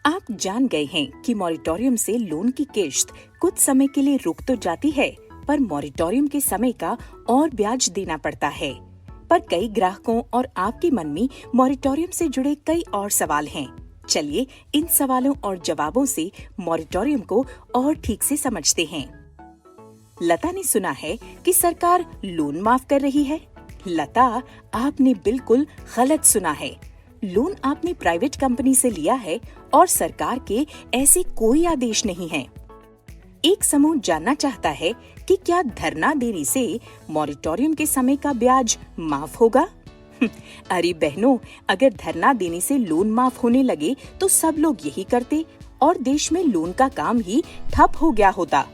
आप जान गए हैं कि मॉरिटोरियम से लोन की किश्त कुछ समय के लिए रुक तो जाती है, पर मॉरिटोरियम के समय का और ब्याज देना पड़ता है। पर कई ग्राहकों और आपके मन में मॉरिटोरियम से जुड़े कई और सवाल हैं। चलिए इन सवालों और जवाबों से मॉरिटोरियम को और ठीक से समझते हैं। लता ने सुना है कि सरकार लोन माफ कर रही है। लता, आपने बिल्कुल गलत सुना है। लोन आपने प्राइवेट कंपनी से लिया है और सरकार के ऐसे कोई आदेश नहीं है। एक समूह जानना चाहता है कि क्या धरना देने से मॉरिटोरियम के समय का ब्याज माफ होगा? अरे बहनों, अगर धरना देने से लोन माफ होने लगे तो सब लोग यही करते और देश में लोन का काम ही ठप हो गया होता।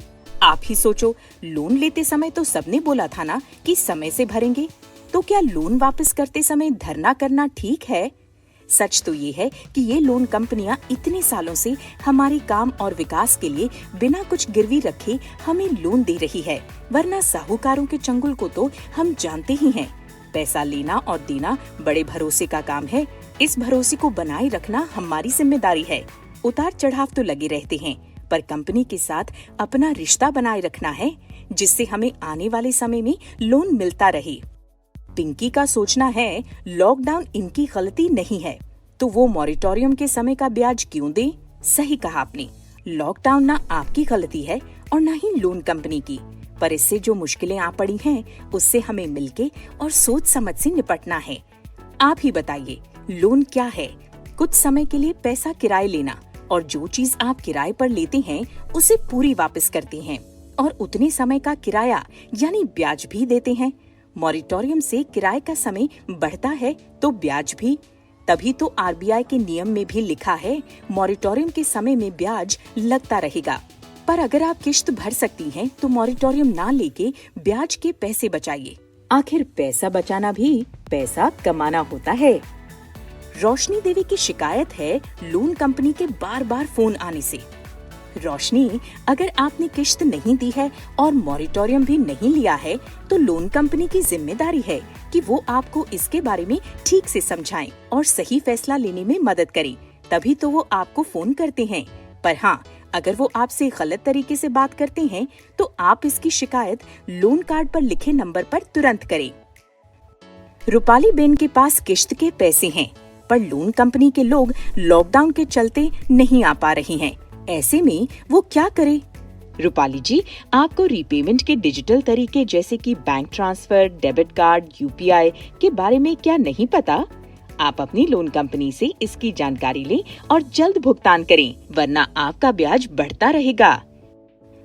आप ही सोचो, लोन लेते समय तो सबने बोला था ना कि समय से भरेंगे, तो क्या लोन वापस करते समय धरना करना ठीक है? सच तो ये है कि ये लोन कंपनियां इतने सालों से हमारे काम और विकास के लिए बिना कुछ गिरवी रखे हमें लोन दे रही है, वरना साहूकारों के चंगुल को तो हम जानते ही हैं। पैसा लेना और देना बड़े भरोसे का काम है। इस भरोसे को बनाए रखना हमारी जिम्मेदारी है। उतार चढ़ाव तो लगे रहते हैं, पर कंपनी के साथ अपना रिश्ता बनाए रखना है, जिससे हमें आने वाले समय में लोन मिलता रहे। पिंकी का सोचना है लॉकडाउन इनकी गलती नहीं है, तो वो मॉरिटोरियम के समय का ब्याज क्यों दे? सही कहा आपने, लॉकडाउन ना आपकी गलती है और ना ही लोन कंपनी की, पर इससे जो मुश्किलें आ पड़ी हैं, उससे हमें मिलके और सोच समझ से निपटना है। आप ही बताइए, लोन क्या है? कुछ समय के लिए पैसा किराए लेना, और जो चीज आप किराए पर लेते हैं उसे पूरी वापस करते हैं और उतने समय का किराया यानी ब्याज भी देते हैं। मॉरिटोरियम से किराए का समय बढ़ता है तो ब्याज भी। तभी तो आरबीआई के नियम में भी लिखा है मॉरिटोरियम के समय में ब्याज लगता रहेगा। पर अगर आप किश्त भर सकती हैं तो मॉरिटोरियम ना लेके ब्याज के पैसे बचाइए। आखिर पैसा बचाना भी पैसा कमाना होता है। रोशनी देवी की शिकायत है लोन कंपनी के बार बार फोन आने से। रोशनी, अगर आपने किश्त नहीं दी है और मॉरिटोरियम भी नहीं लिया है तो लोन कंपनी की जिम्मेदारी है कि वो आपको इसके बारे में ठीक से समझाएं और सही फैसला लेने में मदद करें, तभी तो वो आपको फोन करते हैं। पर हाँ, अगर वो आपसे गलत तरीके से बात करते हैं तो आप इसकी शिकायत लोन कार्ड पर लिखे नंबर पर तुरंत करें। रूपाली बेन के पास किश्त के पैसे हैं, पर लोन कंपनी के लोग लॉकडाउन के चलते नहीं आ पा रहे हैं। ऐसे में वो क्या करे? रूपाली जी, आपको रीपेमेंट के डिजिटल तरीके जैसे कि bank transfer, debit card, UPI के बारे में क्या नहीं पता? आप अपनी लोन कंपनी से इसकी जानकारी लें और जल्द भुगतान करें, वरना आपका ब्याज बढ़ता रहेगा।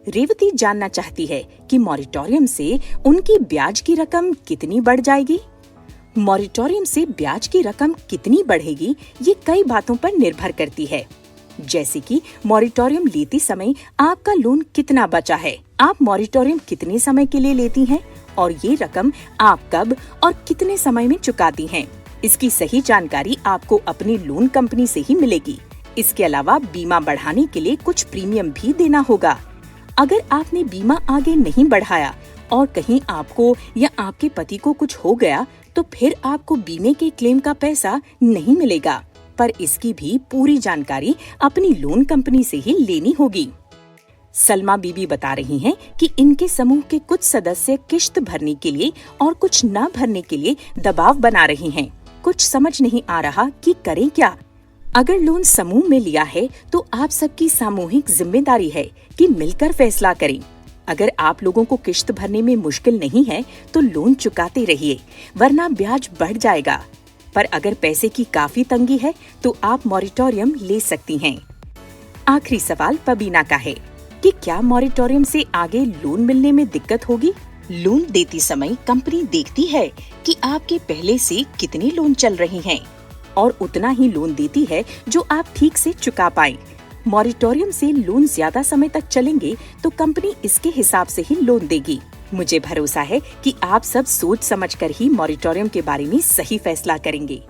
रेवती जानना चाहती है कि मॉरिटोरियम से उनकी ब्याज की रकम कितनी बढ़ जाएगी। मॉरिटोरियम से ब्याज की रकम कितनी बढ़ेगी ये कई बातों पर निर्भर करती है, जैसे कि मॉरिटोरियम लेते समय आपका लोन कितना बचा है, आप मॉरिटोरियम कितने समय के लिए लेती हैं और ये रकम आप कब और कितने समय में चुकाती हैं। इसकी सही जानकारी आपको अपनी लोन कंपनी से ही मिलेगी। इसके अलावा बीमा बढ़ाने के लिए कुछ प्रीमियम भी देना होगा। अगर आपने बीमा आगे नहीं बढ़ाया और कहीं आपको या आपके पति को कुछ हो गया तो फिर आपको बीमे के क्लेम का पैसा नहीं मिलेगा, पर इसकी भी पूरी जानकारी अपनी लोन कंपनी से ही लेनी होगी। सलमा बीबी बता रही हैं कि इनके समूह के कुछ सदस्य किश्त भरने के लिए और कुछ न भरने के लिए दबाव बना रही हैं। कुछ समझ नहीं आ रहा कि करें क्या। अगर लोन समूह में लिया है तो आप सबकी सामूहिक जिम्मेदारी है कि मिलकर फैसला करें। अगर आप लोगों को किश्त भरने में मुश्किल नहीं है तो लोन चुकाते रहिए, वरना ब्याज बढ़ जाएगा। पर अगर पैसे की काफी तंगी है तो आप मॉरिटोरियम ले सकती हैं। आखिरी सवाल पबीना का है कि क्या मॉरिटोरियम से आगे लोन मिलने में दिक्कत होगी? लोन देती समय कंपनी देखती है कि आपके पहले से कितने लोन चल रहे हैं और उतना ही लोन देती है जो आप ठीक से चुका पाएं। मॉरिटोरियम से लोन ज्यादा समय तक चलेंगे तो कंपनी इसके हिसाब से ही लोन देगी। मुझे भरोसा है कि आप सब सोच समझकर ही मॉरिटोरियम के बारे में सही फैसला करेंगे।